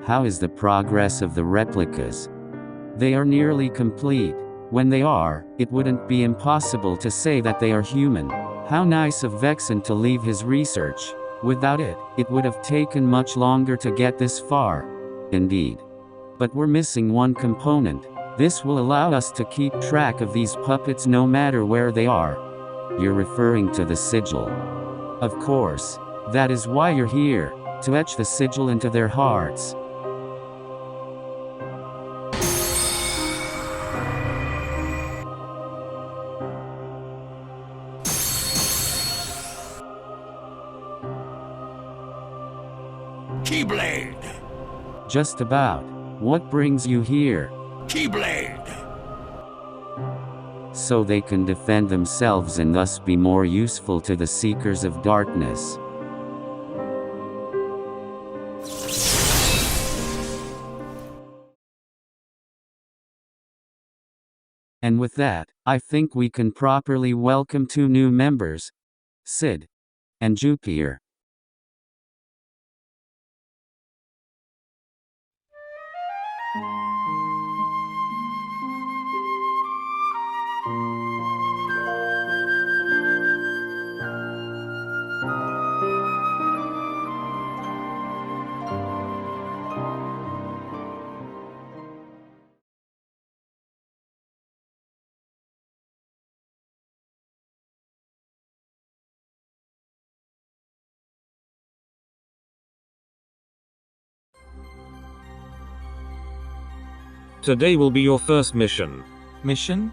How is the progress of the replicas? They are nearly complete. When they are, it wouldn't be impossible to say that they are human. How nice of Vexen to leave his research. Without it, it would have taken much longer to get this far. Indeed. But we're missing one component. This will allow us to keep track of these puppets no matter where they are. You're referring to the sigil. Of course. That is why you're here, to etch the sigil into their hearts. Keyblade! Just about. What brings you here? Keyblade! So they can defend themselves and thus be more useful to the Seekers of Darkness. And with that, I think we can properly welcome 2 new members, Sid and Jupiter. Today will be your first mission. Mission?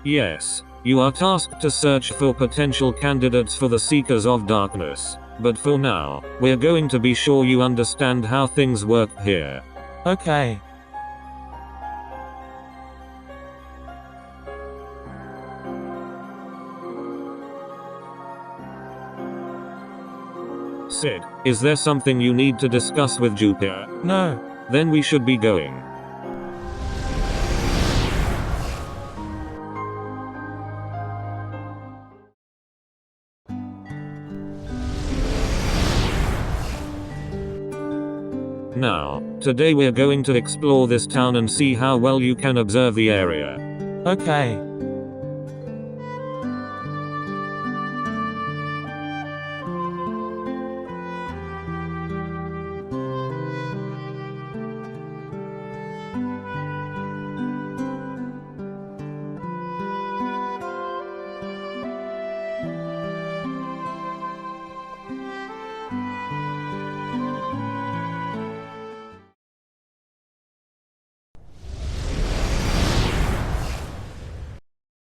Yes. You are tasked to search for potential candidates for the Seekers of Darkness. But for now, we're going to be sure you understand how things work here. Okay. Sid, is there something you need to discuss with Jupiter? No. Then we should be going. Now, today we're going to explore this town and see how well you can observe the area. Okay.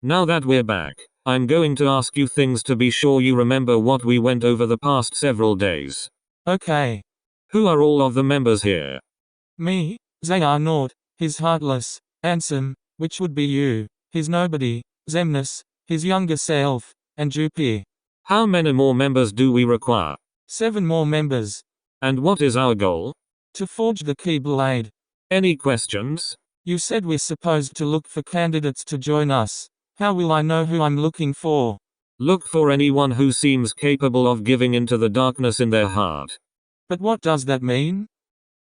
Now that we're back, I'm going to ask you things to be sure you remember what we went over the past several days. Okay. Who are all of the members here? Me, Xehanort, his heartless, Ansem, which would be you, his nobody, Xemnas, his younger self, and Jupiter. How many more members do we require? 7 more members. And what is our goal? To forge the Keyblade. Any questions? You said we're supposed to look for candidates to join us. How will I know who I'm looking for? Look for anyone who seems capable of giving into the darkness in their heart. But what does that mean?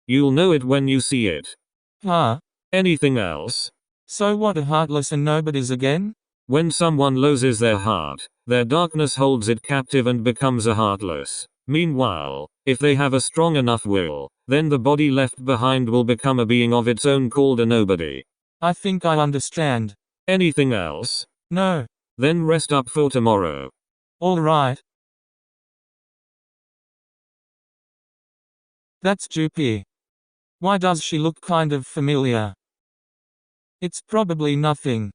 You'll know it when you see it. Huh? Anything else? So what are heartless and nobodies again? When someone loses their heart, their darkness holds it captive and becomes a heartless. Meanwhile, if they have a strong enough will, then the body left behind will become a being of its own called a nobody. I think I understand. Anything else? No. Then rest up for tomorrow. All right. That's Jupiter. Why does she look kind of familiar? It's probably nothing.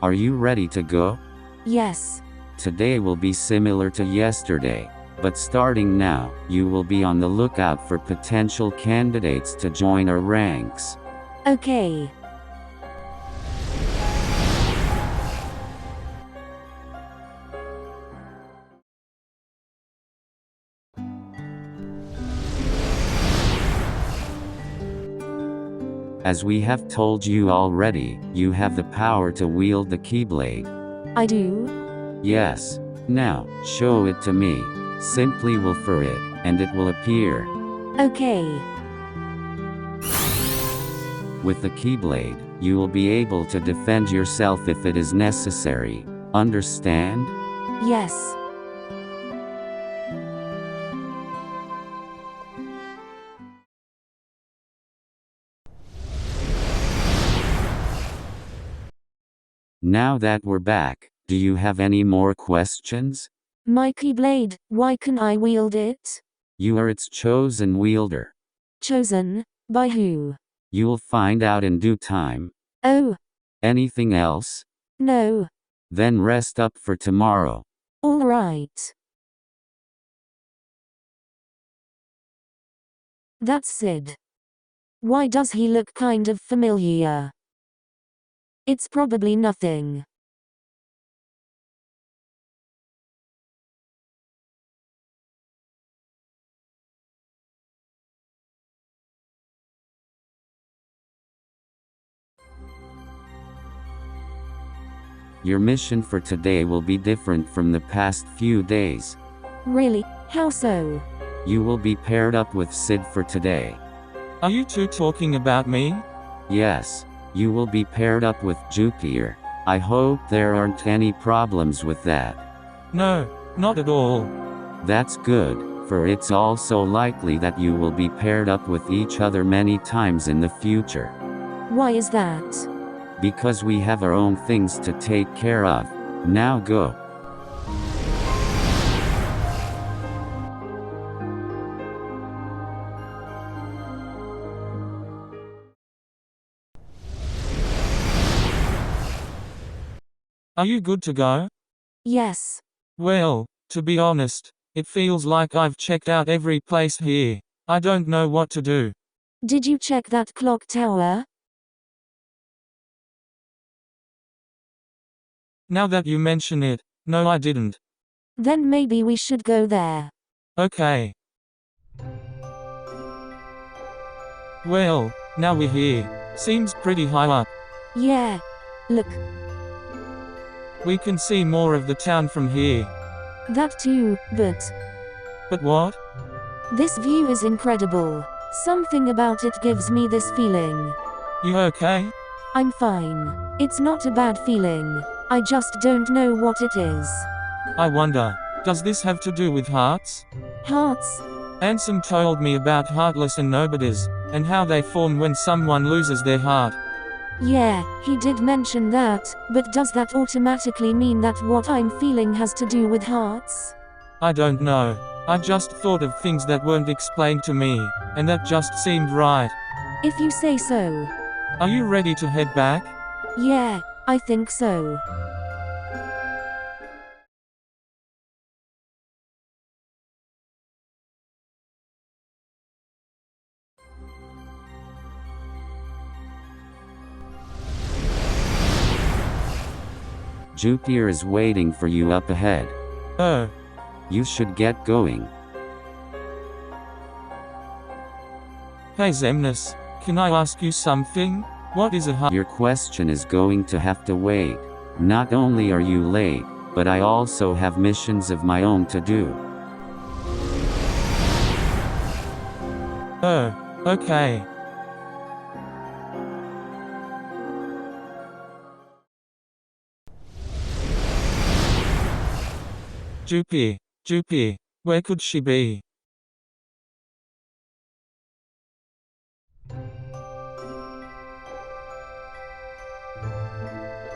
Are you ready to go? Yes. Today will be similar to yesterday, but starting now, you will be on the lookout for potential candidates to join our ranks. Okay. As we have told you already, you have the power to wield the Keyblade. I do? Yes. Now, show it to me. Simply will for it, and it will appear. Okay. With the Keyblade, you will be able to defend yourself if it is necessary. Understand? Yes. Now that we're back, do you have any more questions? My Keyblade, why can I wield it? You are its chosen wielder. Chosen? By who? You'll find out in due time. Oh. Anything else? No. Then rest up for tomorrow. All right. That's Sid. Why does he look kind of familiar? It's probably nothing. Your mission for today will be different from the past few days. Really? How so? You will be paired up with Sid for today. Are you two talking about me? Yes. You will be paired up with Jupiter. I hope there aren't any problems with that. No, not at all. That's good, for it's also likely that you will be paired up with each other many times in the future. Why is that? Because we have our own things to take care of. Now go. Are you good to go? Yes. Well, to be honest, it feels like I've checked out every place here. I don't know what to do. Did you check that clock tower? Now that you mention it, no I didn't. Then maybe we should go there. Okay. Well, now we're here. Seems pretty high up. Yeah. Look. We can see more of the town from here. That too, but But what? this view is incredible. Something about it gives me this feeling. You okay? I'm fine. It's not a bad feeling. I just don't know what it is. I wonder, does this have to do with hearts? Hearts? Ansem told me about heartless and nobodies, and how they form when someone loses their heart. Yeah, he did mention that, but does that automatically mean that what I'm feeling has to do with hearts? I don't know. I just thought of things that weren't explained to me, and that just seemed right. If you say so. Are you ready to head back? Yeah, I think so. Jupiter is waiting for you up ahead. Oh. You should get going. Hey Xemnas, can I ask you something? What is a heart? Your question is going to have to wait. Not only are you late, but I also have missions of my own to do. Oh, okay. Jupiter, where could she be?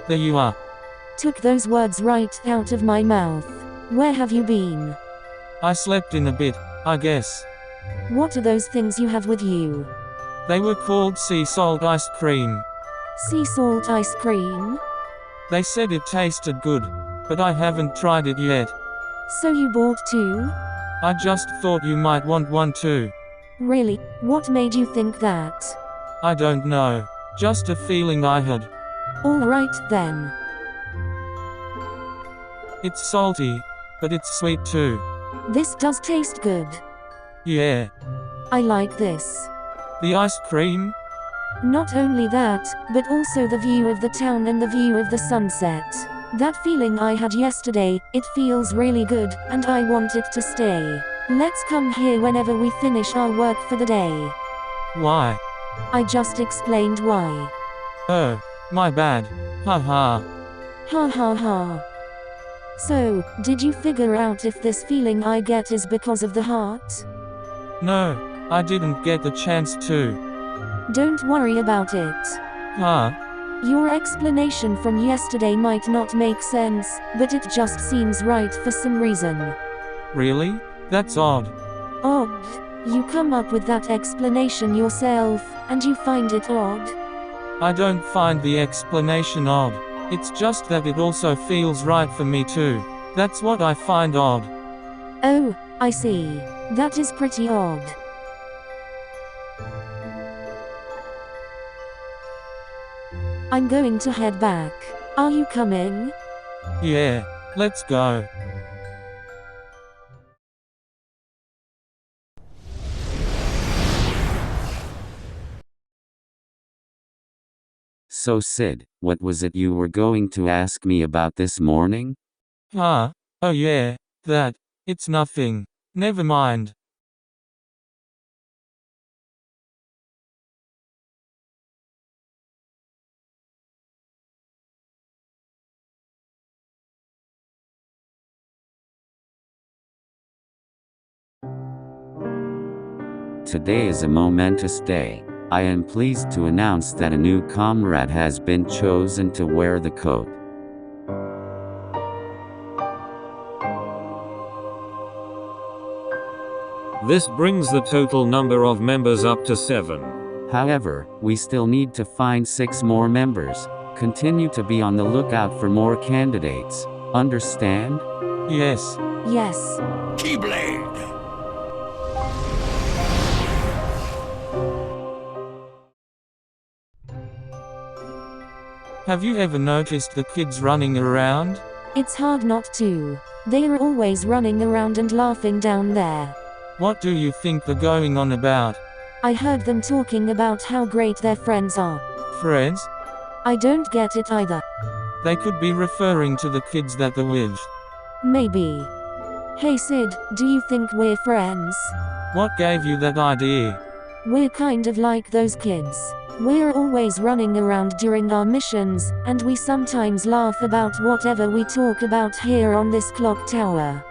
There you are. Took those words right out of my mouth. Where have you been? I slept in a bit, I guess. What are those things you have with you? They were called sea salt ice cream. Sea salt ice cream? They said it tasted good, but I haven't tried it yet. So you bought two? I just thought you might want one too. Really? What made you think that? I don't know. Just a feeling I had. Alright then. It's salty, but it's sweet too. This does taste good. Yeah. I like this. The ice cream? Not only that, but also the view of the town and the view of the sunset. That feeling I had yesterday, it feels really good, and I want it to stay. Let's come here whenever we finish our work for the day. Why? I just explained why. Oh, my bad. Haha. Ha ha ha. So, did you figure out if this feeling I get is because of the heart? No, I didn't get the chance to. Don't worry about it. Huh? Your explanation from yesterday might not make sense, but it just seems right for some reason. Really? That's odd. Odd? You come up with that explanation yourself, and you find it odd? I don't find the explanation odd. It's just that it also feels right for me too. That's what I find odd. Oh, I see. That is pretty odd. I'm going to head back. Are you coming? Yeah, let's go. So Sid, what was it you were going to ask me about this morning? Huh? Oh yeah, that. It's nothing. Never mind. Today is a momentous day. I am pleased to announce that a new comrade has been chosen to wear the coat. This brings the total number of members up to 7. However, we still need to find 6 more members. Continue to be on the lookout for more candidates. Understand? Yes. Yes. Keyblade! Have you ever noticed the kids running around? It's hard not to. They are always running around and laughing down there. What do you think they're going on about? I heard them talking about how great their friends are. Friends? I don't get it either. They could be referring to the kids that they're with. Maybe. Hey Sid, do you think we're friends? What gave you that idea? We're kind of like those kids. We're always running around during our missions, and we sometimes laugh about whatever we talk about here on this clock tower.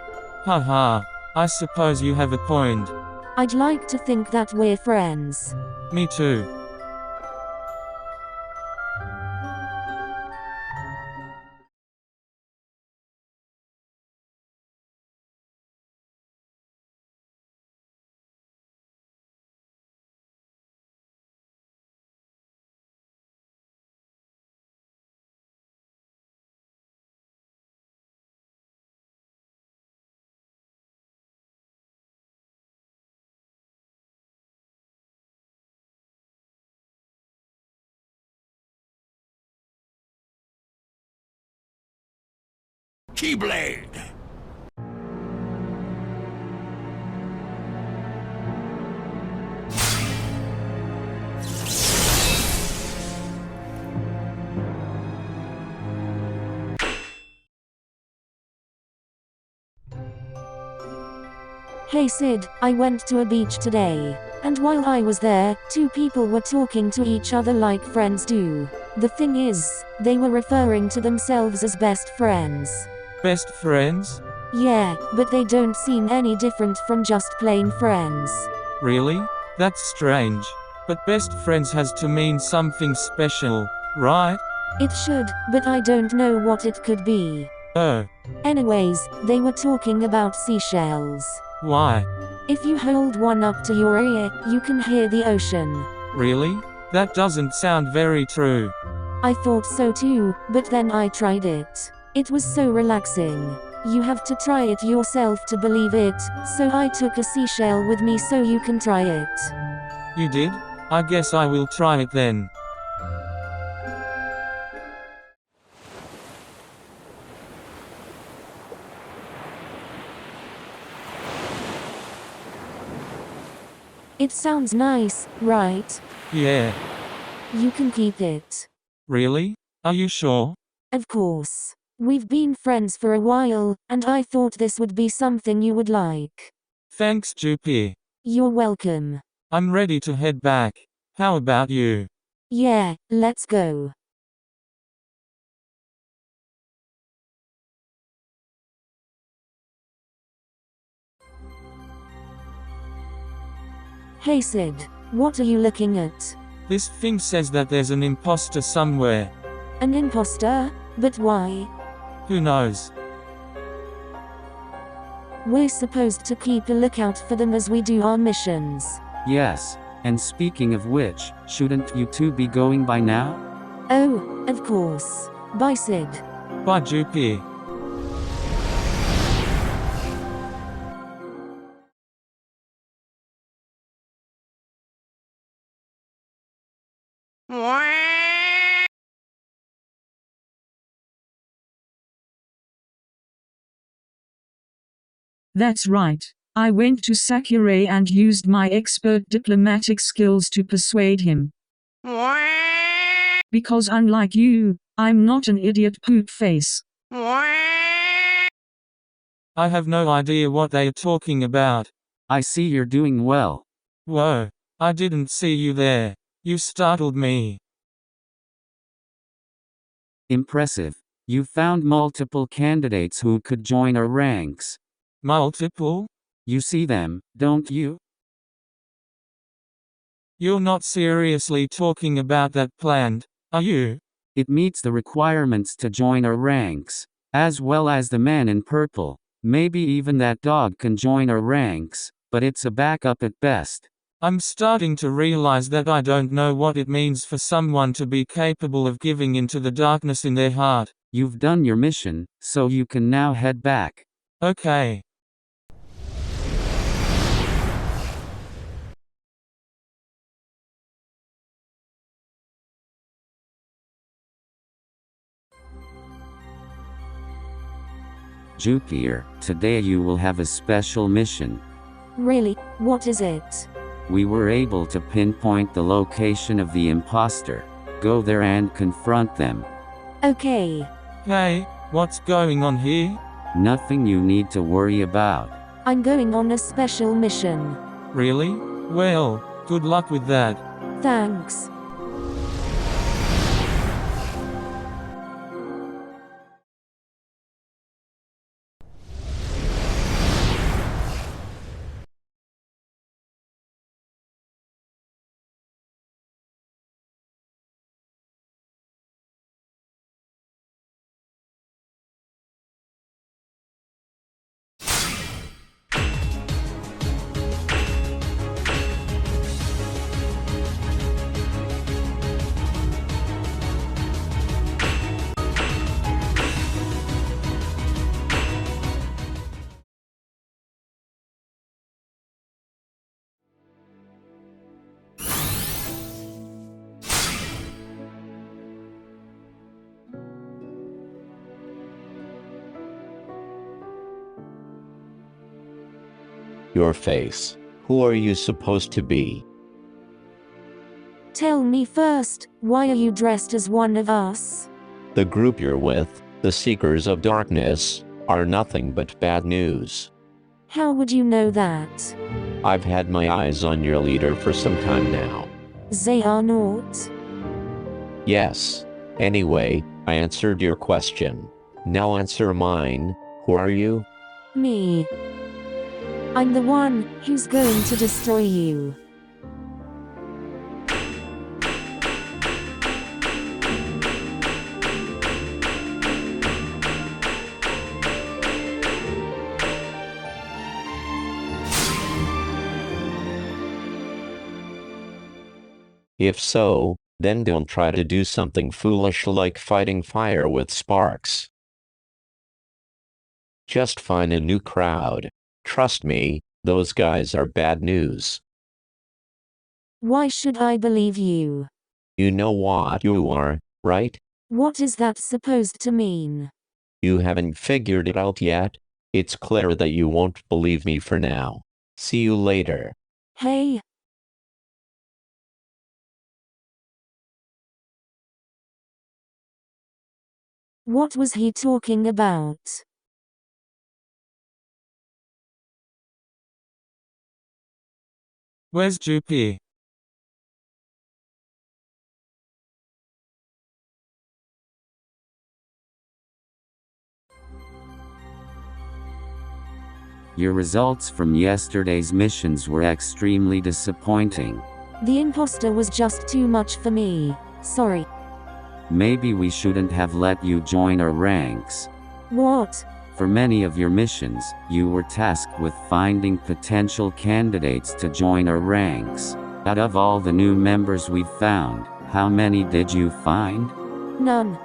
Haha, I suppose you have a point. I'd like to think that we're friends. Me too. Keyblade! Hey Sid, I went to a beach today. And while I was there, 2 people were talking to each other like friends do. The thing is, they were referring to themselves as best friends. Best friends? Yeah, but they don't seem any different from just plain friends. Really? That's strange. But best friends has to mean something special, right? It should, but I don't know what it could be. Oh, Anyways, they were talking about seashells. why? If you hold one up to your ear, you can hear the ocean. Really? That doesn't sound very true. I thought so too, but then I tried it. It was so relaxing. You have to try it yourself to believe it, so I took a seashell with me so you can try it. You did? I guess I will try it then. It sounds nice, right? Yeah. You can keep it. Really? Are you sure? Of course. We've been friends for a while, and I thought this would be something you would like. Thanks, Jupi. You're welcome. I'm ready to head back. How about you? Yeah, let's go. Hey Sid, what are you looking at? This thing says that there's an imposter somewhere. An imposter? But why? Who knows? We're supposed to keep a lookout for them as we do our missions. Yes, and speaking of which, shouldn't you two be going by now? Oh, of course. Bye Sid. Bye, Jupi. That's right. I went to Sakurai and used my expert diplomatic skills to persuade him. Because unlike you, I'm not an idiot poop face. I have no idea what they are talking about. I see you're doing well. Whoa, I didn't see you there. You startled me. Impressive. You found multiple candidates who could join our ranks. Multiple? You see them, don't you? You're not seriously talking about that plant, are you? It meets the requirements to join our ranks, as well as the man in purple. Maybe even that dog can join our ranks, but it's a backup at best. I'm starting to realize that I don't know what it means for someone to be capable of giving into the darkness in their heart. You've done your mission, so you can now head back. Okay. Jupiter, today you will have a special mission. Really? What is it? We were able to pinpoint the location of the imposter. Go there and confront them. Okay. Hey, what's going on here? Nothing you need to worry about. I'm going on a special mission. Really? Well, good luck with that. Thanks. Your face. Who are you supposed to be? Tell me first, why are you dressed as one of us? The group you're with, the Seekers of Darkness, are nothing but bad news. How would you know that? I've had my eyes on your leader for some time now. They are not. Yes. Anyway, I answered your question. Now answer mine. Who are you? Me. I'm the one who's going to destroy you. If so, then don't try to do something foolish like fighting fire with sparks. Just find a new crowd. Trust me, those guys are bad news. Why should I believe you? You know what you are, right? What is that supposed to mean? You haven't figured it out yet? It's clear that you won't believe me for now. See you later. Hey, What was he talking about? Where's Jupiter? Your results from yesterday's missions were extremely disappointing. The imposter was just too much for me. Sorry. Maybe we shouldn't have let you join our ranks. What? For many of your missions, you were tasked with finding potential candidates to join our ranks. Out of all the new members we've found, how many did you find? None.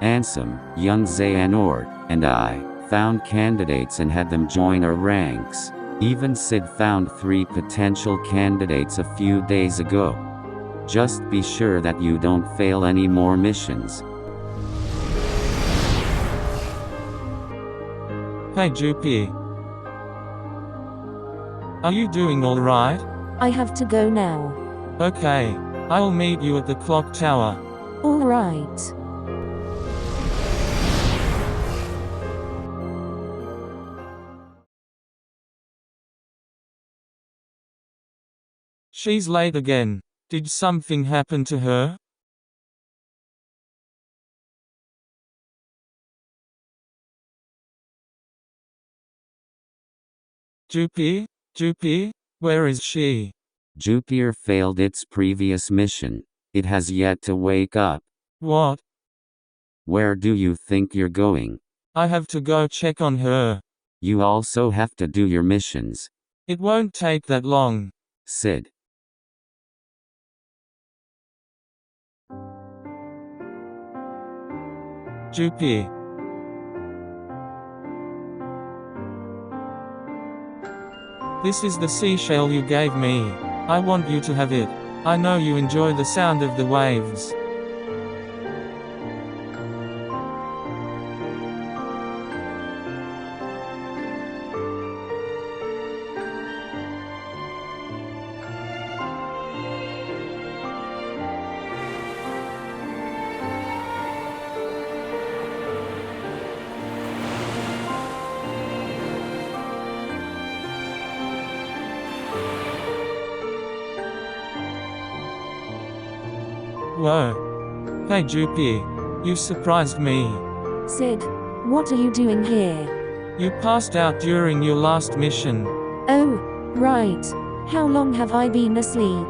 Ansem, young Xehanort, and I found candidates and had them join our ranks. Even Sid found 3 potential candidates a few days ago. Just be sure that you don't fail any more missions. Hey Jupiter. Are you doing alright? I have to go now. Okay. I'll meet you at the clock tower. Alright. She's late again. Did something happen to her? Jupiter, where is she? Jupiter failed its previous mission. It has yet to wake up. What? Where do you think you're going? I have to go check on her. You also have to do your missions. It won't take that long. Sid. Jupiter. This is the seashell you gave me. I want you to have it. I know you enjoy the sound of the waves. Whoa. Hey Jupiter. You surprised me. Sid, what are you doing here? You passed out during your last mission. Oh, right. How long have I been asleep?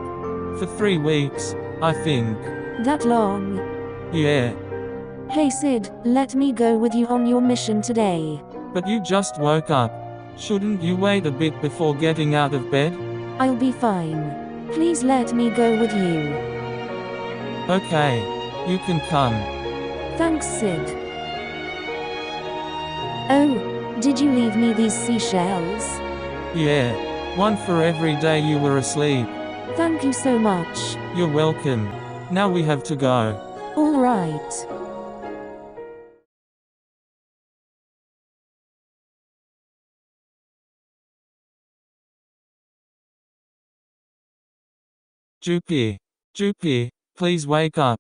For 3 weeks, I think. That long? Yeah. Hey Sid, let me go with you on your mission today. But you just woke up. Shouldn't you wait a bit before getting out of bed? I'll be fine. Please let me go with you. Okay. You can come. Thanks, Sid. Oh, did you leave me these seashells? Yeah. One for every day you were asleep. Thank you so much. You're welcome. Now we have to go. All right. Jupiter, please wake up.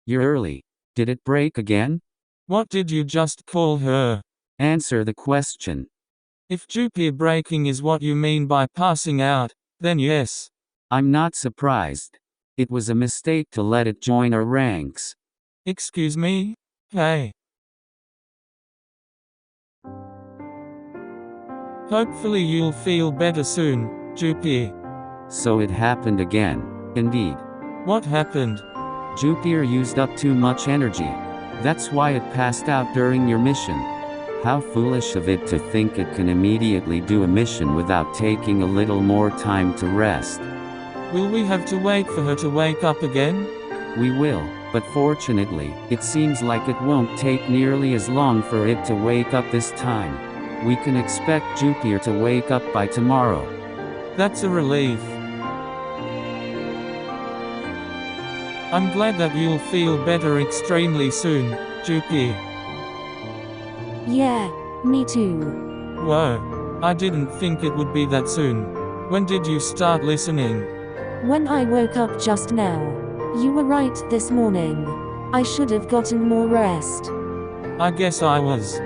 You're early. Did it break again? What did you just call her? Answer the question. If Jupiter breaking is what you mean by passing out, then yes. I'm not surprised. It was a mistake to let it join our ranks. Excuse me? Hey. Hopefully you'll feel better soon, Jupiter. So it happened again. Indeed. What happened? Jupiter used up too much energy. That's why it passed out during your mission. How foolish of it to think it can immediately do a mission without taking a little more time to rest. Will we have to wait for her to wake up again? We will, but fortunately, it seems like it won't take nearly as long for it to wake up this time. We can expect Jupiter to wake up by tomorrow. That's a relief. I'm glad that you'll feel better extremely soon, Jupiter. Yeah, me too. Whoa. I didn't think it would be that soon. When did you start listening? When I woke up just now. You were right this morning. I should have gotten more rest. I guess I was.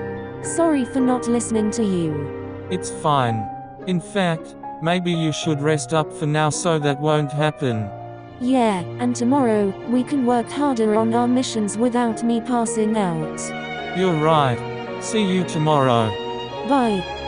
Sorry for not listening to you. It's fine. In fact, maybe you should rest up for now so that won't happen. Yeah, and tomorrow, we can work harder on our missions without me passing out. You're right. See you tomorrow. Bye.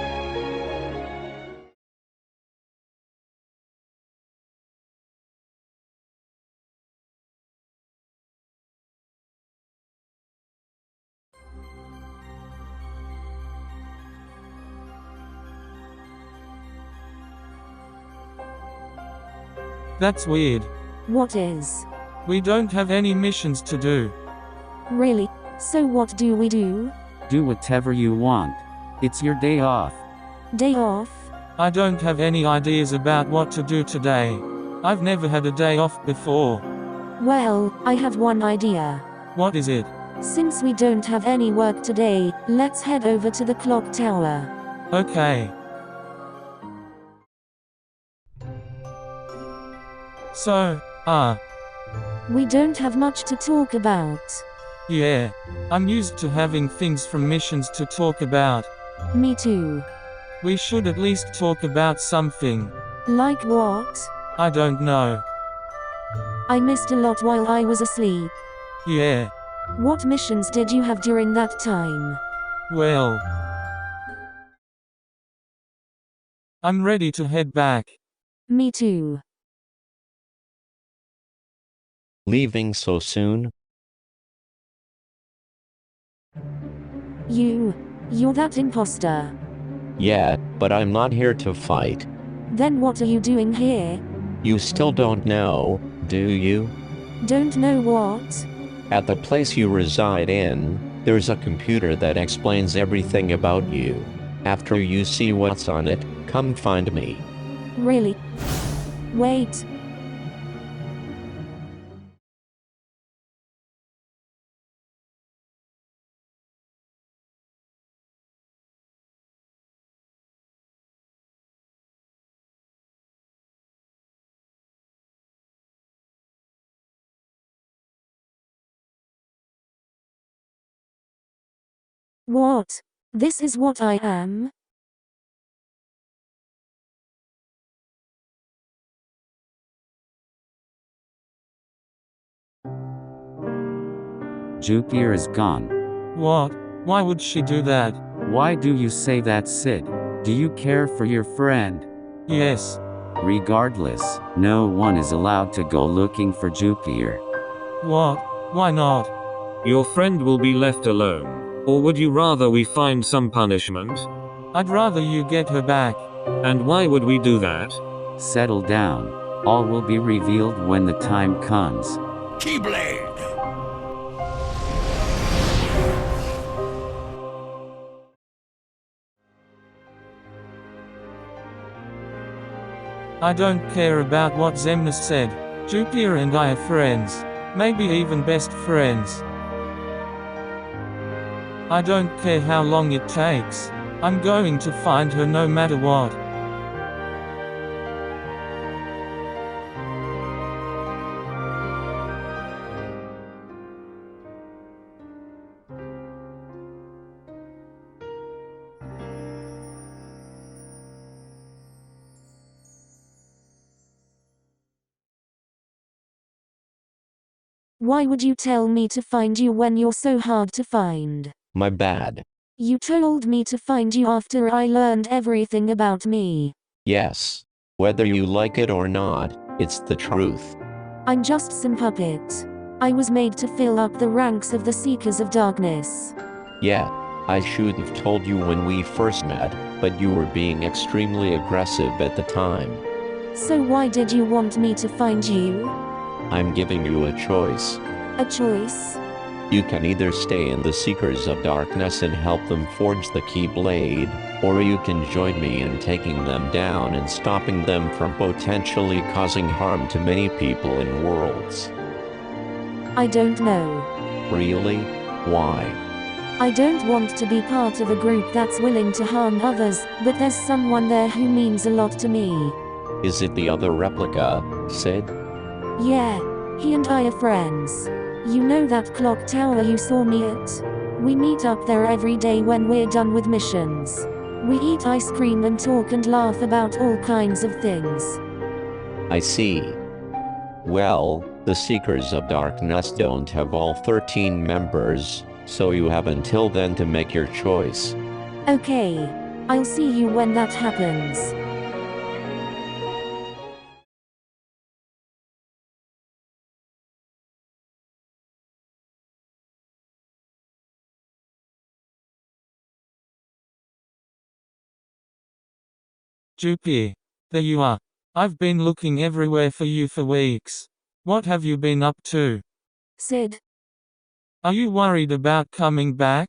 That's weird. What is? We don't have any missions to do. Really? So what do we do? Do whatever you want. It's your day off. Day off? I don't have any ideas about what to do today. I've never had a day off before. Well, I have one idea. What is it? Since we don't have any work today, let's head over to the clock tower. Okay. So, we don't have much to talk about. yeah. I'm used to having things from missions to talk about. Me too. We should at least talk about something. Like what? I don't know. I missed a lot while I was asleep. Yeah. What missions did you have during that time? Well, I'm ready to head back. Me too. Leaving so soon? You're that imposter. Yeah, but I'm not here to fight. Then what are you doing here? You still don't know, do you? Don't know what? At the place you reside in, there's a computer that explains everything about you. After you see what's on it, come find me. Really? Wait. What? This is what I am? Jupiter is gone. What? Why would she do that? Why do you say that, Sid? Do you care for your friend? Yes. Regardless, no one is allowed to go looking for Jupiter. What? Why not? Your friend will be left alone. Or would you rather we find some punishment? I'd rather you get her back. And why would we do that? Settle down. All will be revealed when the time comes. Keyblade. I don't care about what Xemnas said. Jupiter and I are friends. Maybe even best friends. I don't care how long it takes. I'm going to find her no matter what. Why would you tell me to find you when you're so hard to find? My bad. You told me to find you after I learned everything about me. Yes. Whether you like it or not, it's the truth. I'm just some puppet. I was made to fill up the ranks of the Seekers of Darkness. Yeah, I should have told you when we first met, but you were being extremely aggressive at the time. So why did you want me to find you? I'm giving you a choice. A choice? You can either stay in the Seekers of Darkness and help them forge the Keyblade, or you can join me in taking them down and stopping them from potentially causing harm to many people in worlds. I don't know. Really? Why? I don't want to be part of a group that's willing to harm others, but there's someone there who means a lot to me. Is it the other replica, Sid? Yeah, he and I are friends. You know that clock tower you saw me at? We meet up there every day when we're done with missions. We eat ice cream and talk and laugh about all kinds of things. I see. Well, the Seekers of Darkness don't have all 13 members, so you have until then to make your choice. Okay. I'll see you when that happens. Jupiter. There you are. I've been looking everywhere for you for weeks. What have you been up to? Sid. Are you worried about coming back?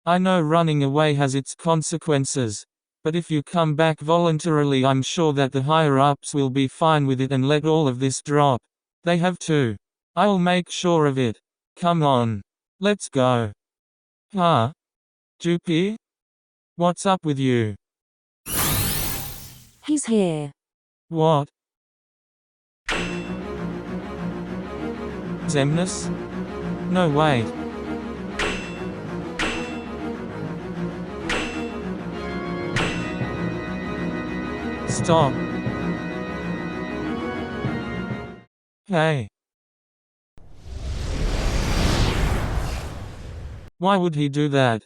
I know running away has its consequences, but if you come back voluntarily, I'm sure that the higher-ups will be fine with it and let all of this drop. They have to. I'll make sure of it. Come on. Let's go. Huh? Jupiter? What's up with you? He's here. What? Xemnas? No, wait. Stop. Hey. Why would he do that?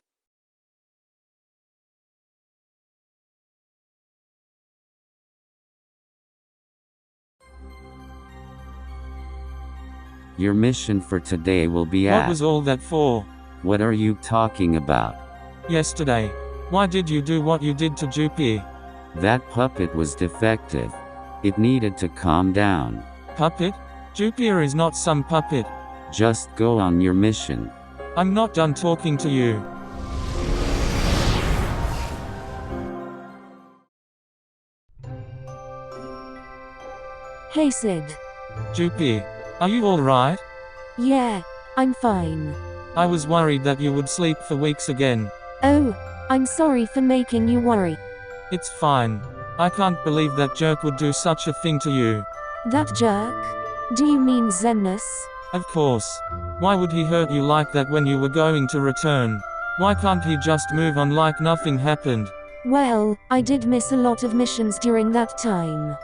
Your mission for today will be What was asked. all that for? What are you talking about? Yesterday. Why did you do what you did to Jupiter? That puppet was defective. It needed to calm down. Puppet? Jupiter is not some puppet. Just go on your mission. I'm not done talking to you. Hey Sid. Jupiter. Are you alright? Yeah, I'm fine. I was worried that you would sleep for weeks again. Oh, I'm sorry for making you worry. It's fine. I can't believe that jerk would do such a thing to you. That jerk? Do you mean Xemnas? Of course. Why would he hurt you like that when you were going to return? Why can't he just move on like nothing happened? Well, I did miss a lot of missions during that time.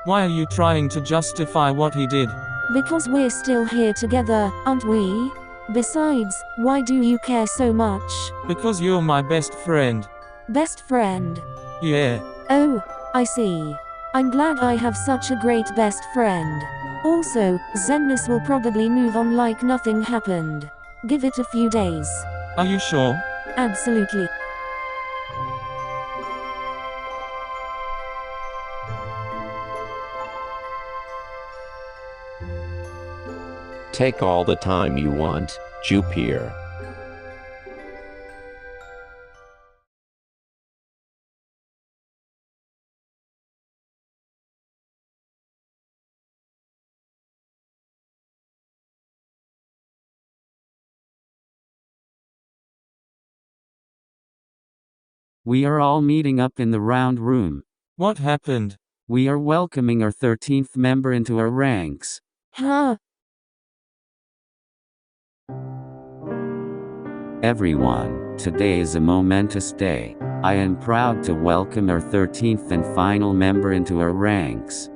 Why are you trying to justify what he did? Because we're still here together, aren't we? Besides, why do you care so much? Because you're my best friend. Best friend? Yeah. Oh, I see. I'm glad I have such a great best friend. Also, Xemnas will probably move on like nothing happened. Give it a few days. Are you sure? Absolutely. Take all the time you want, Jupiter. We are all meeting up in the round room. What happened? We are welcoming our 13th member into our ranks. Huh? Everyone, today is a momentous day. I am proud to welcome our 13th and final member into our ranks.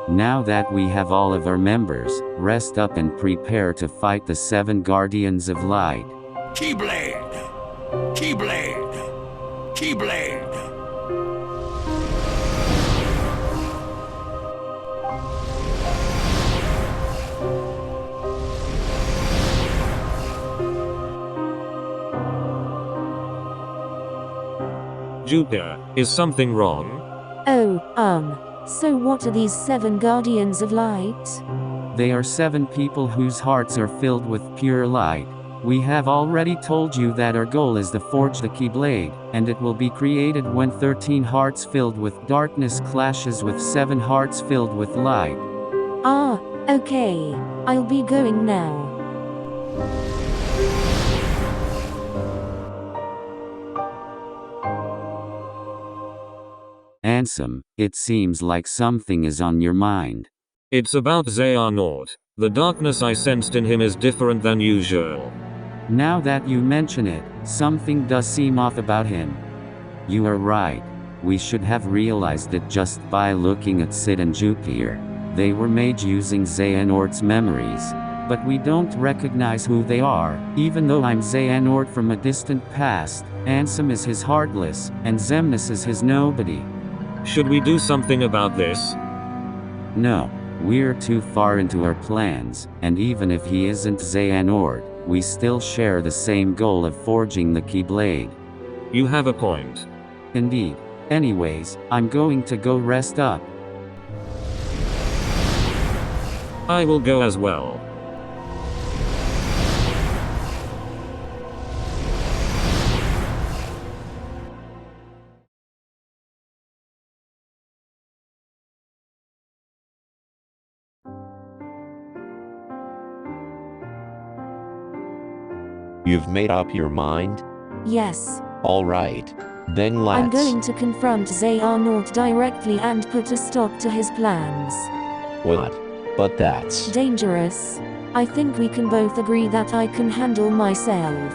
Now that we have all of our members, rest up and prepare to fight the 7 Guardians of Light. Keyblade! Keyblade! Keyblade! Jupiter, is something wrong? Oh, so what are these 7 Guardians of Light? They are 7 people whose hearts are filled with pure light. We have already told you that our goal is to forge the Keyblade, and it will be created when 13 hearts filled with darkness clashes with 7 hearts filled with light. Ah, okay. I'll be going now. Ansem, it seems like something is on your mind. It's about Xehanort. The darkness I sensed in him is different than usual. Now that you mention it, something does seem off about him. You are right. We should have realized it just by looking at Sid and Jupiter. They were made using Xehanort's memories. But we don't recognize who they are, even though I'm Xehanort from a distant past, Ansem is his heartless, and Xemnas is his nobody. Should we do something about this? No. We're too far into our plans, and even if he isn't Xehanort, we still share the same goal of forging the Keyblade. You have a point. Indeed. Anyways, I'm going to go rest up. I will go as well. You've made up your mind? Yes. Alright. Then let's. I'm going to confront Xehanort directly and put a stop to his plans. What? But that's. Dangerous. I think we can both agree that I can handle myself.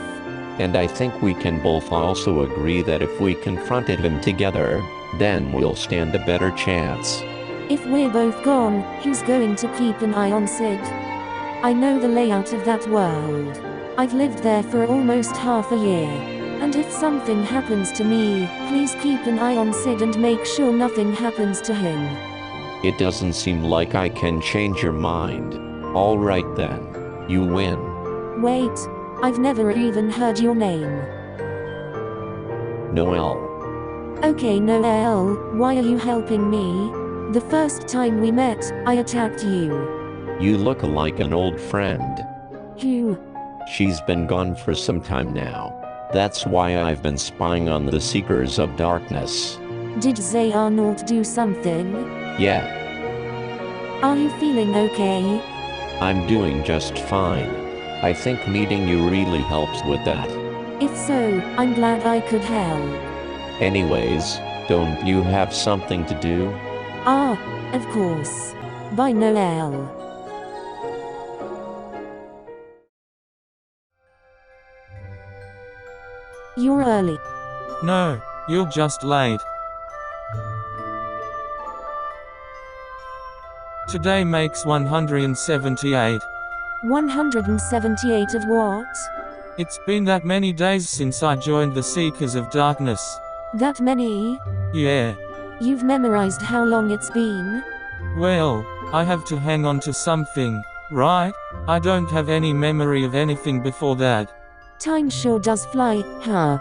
And I think we can both also agree that if we confronted him together, then we'll stand a better chance. If we're both gone, who's going to keep an eye on Sid? I know the layout of that world. I've lived there for almost half a year. And if something happens to me, please keep an eye on Sid and make sure nothing happens to him. It doesn't seem like I can change your mind. Alright then. You win. Wait. I've never even heard your name. Noel. Okay, Noel, why are you helping me? The first time we met, I attacked you. You look like an old friend. Who? She's been gone for some time now. That's why I've been spying on the Seekers of Darkness. Did Xehanort do something? Yeah. Are you feeling okay? I'm doing just fine. I think meeting you really helps with that. If so, I'm glad I could help. Anyways, don't you have something to do? Ah, of course. Bye, Noel. You're early. No, you're just late. Today makes 178. 178 of what? It's been that many days since I joined the Seekers of Darkness. That many? Yeah. You've memorized how long it's been? Well, I have to hang on to something, right? I don't have any memory of anything before that. Time sure does fly, huh?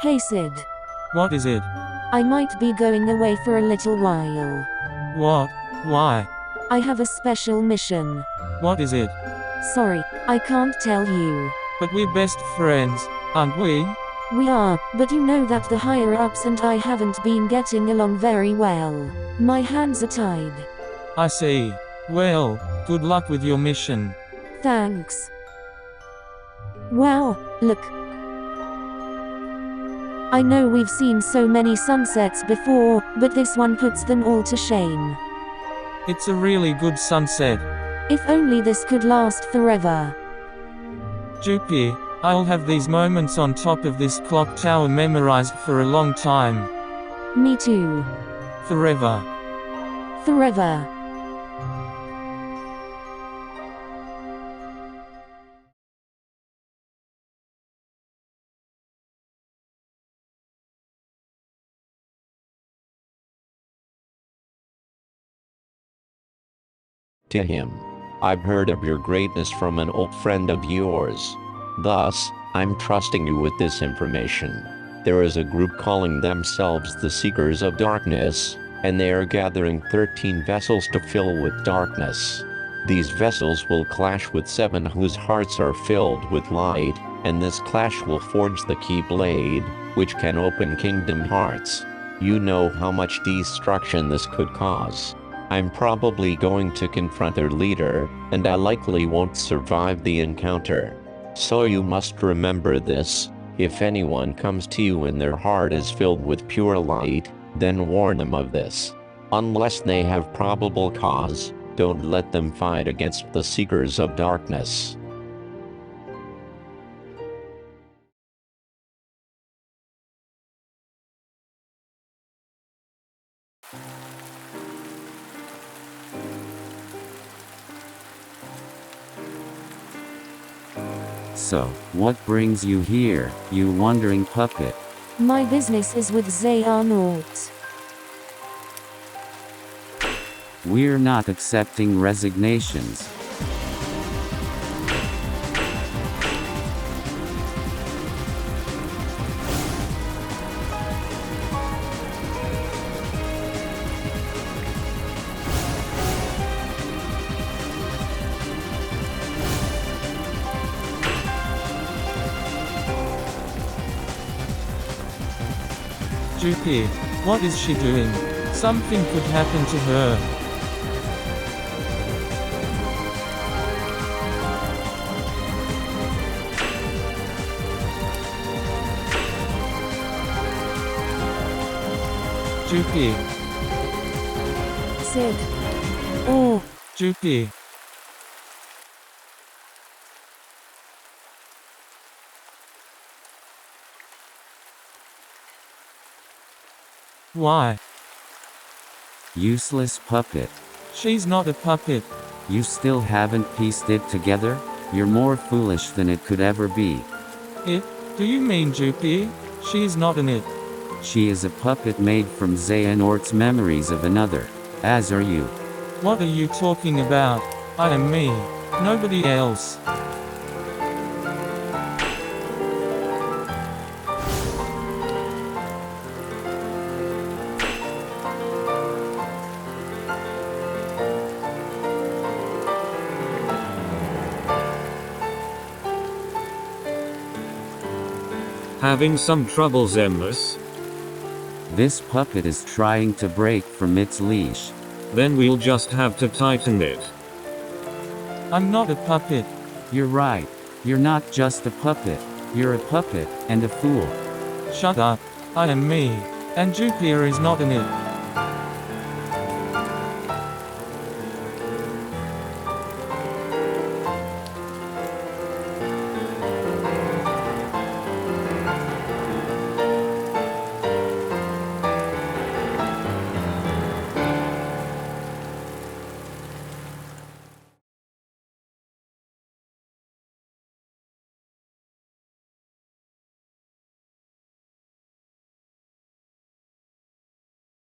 Hey Sid. What is it? I might be going away for a little while. What? Why? I have a special mission. What is it? Sorry, I can't tell you. But we're best friends, aren't we? We are, but you know that the higher-ups and I haven't been getting along very well. My hands are tied. I see. Well, good luck with your mission. Thanks. Wow, look. I know we've seen so many sunsets before, but this one puts them all to shame. It's a really good sunset. If only this could last forever. Jupiter, I'll have these moments on top of this clock tower memorized for a long time. Me too. Forever. Forever. To him. I've heard of your greatness from an old friend of yours. Thus, I'm trusting you with this information. There is a group calling themselves the Seekers of Darkness, and they are gathering 13 vessels to fill with darkness. These vessels will clash with 7 whose hearts are filled with light, and this clash will forge the Keyblade, which can open Kingdom Hearts. You know how much destruction this could cause. I'm probably going to confront their leader, and I likely won't survive the encounter. So you must remember this: if anyone comes to you and their heart is filled with pure light, Then warn them of this. Unless they have probable cause, don't let them fight against the Seekers of Darkness. So, what brings you here, you wandering puppet? My business is with Xehanort. We're not accepting resignations. Jupi, what is she doing? Something could happen to her. Jupi, Sid. Oh, Jupi. Why? Useless puppet. She's not a puppet. You still haven't pieced it together? You're more foolish than it could ever be. It? Do you mean Jupi? She's not an it. She is a puppet made from Xehanort's memories of another. As are you. What are you talking about? I am me. Nobody else. Having some trouble, Zemmus? This puppet is trying to break from its leash. Then we'll just have to tighten it. I'm not a puppet. You're right. You're not just a puppet. You're a puppet, and a fool. Shut up. I am me. And Jupiter is not an it.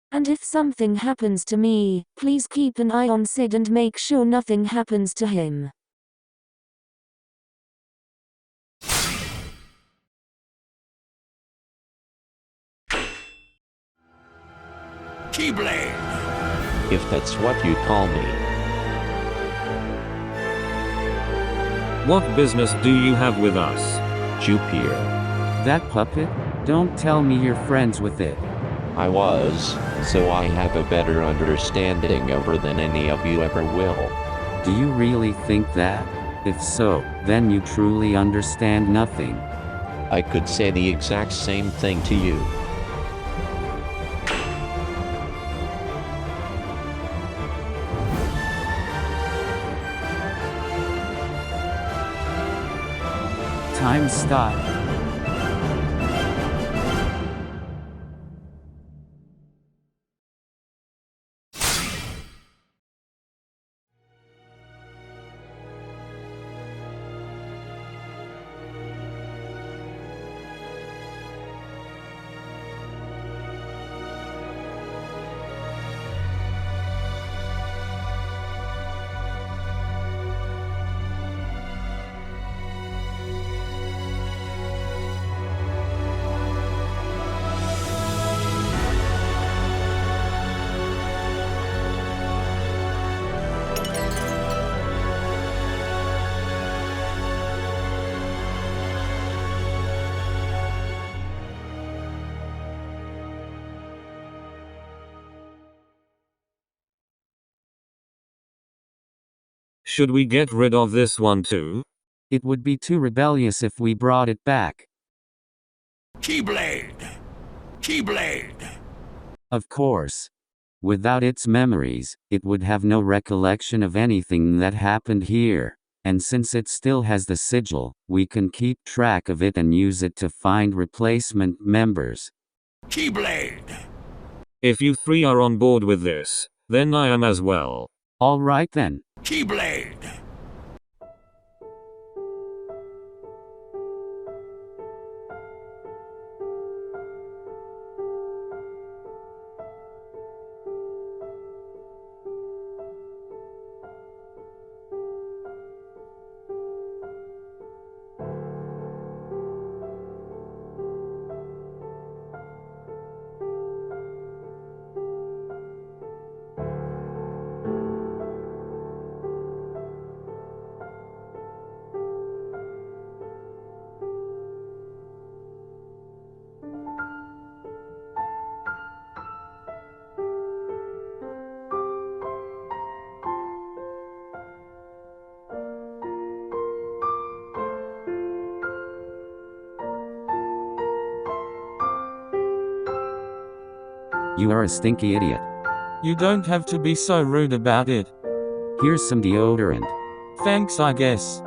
And if something happens to me, please keep an eye on Sid and make sure nothing happens to him. Keyblade! If that's what you call me. What business do you have with us? Jupiter. That puppet? Don't tell me you're friends with it. I was, so I have a better understanding of her than any of you ever will. Do you really think that? If so, then you truly understand nothing. I could say the exact same thing to you. Time stop. Should we get rid of this one too? It would be too rebellious if we brought it back. Keyblade! Keyblade! Of course. Without its memories, it would have no recollection of anything that happened here. And since it still has the sigil, we can keep track of it and use it to find replacement members. Keyblade! If you three are on board with this, then I am as well. All right then. Keyblade! You are a stinky idiot. You don't have to be so rude about it. Here's some deodorant. Thanks, I guess.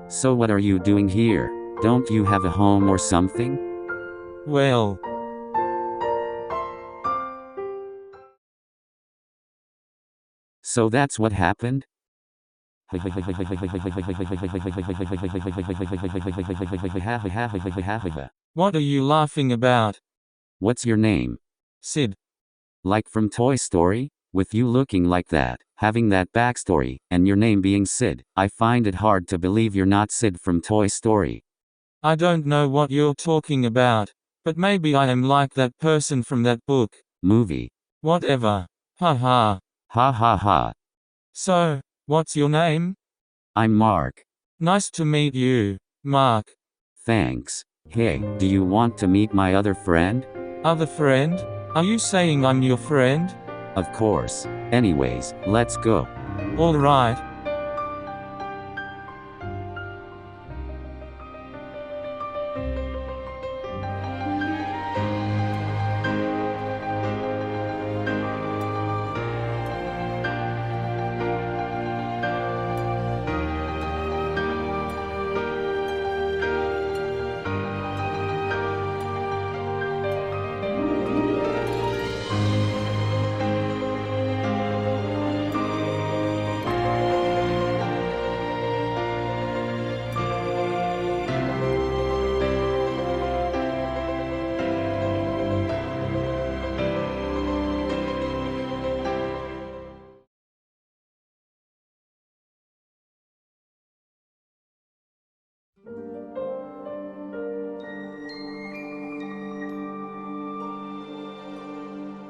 So what are you doing here? Don't you have a home or something? Well, So that's what happened? what are you laughing about? What's your name? Sid. Like from Toy Story? With you looking like that, having that backstory, and your name being Sid, I find it hard to believe you're not Sid from Toy Story. I don't know what you're talking about, but maybe I am like that person from that book. Movie. Whatever. Ha ha. Ha ha ha. So, what's your name? I'm Mark. Nice to meet you, Mark. Thanks. Hey, do you want to meet my other friend? Other friend? Are you saying I'm your friend? Of course. Anyways, let's go. All right.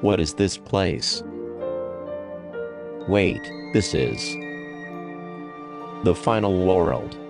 What is this place? Wait, this is the final world.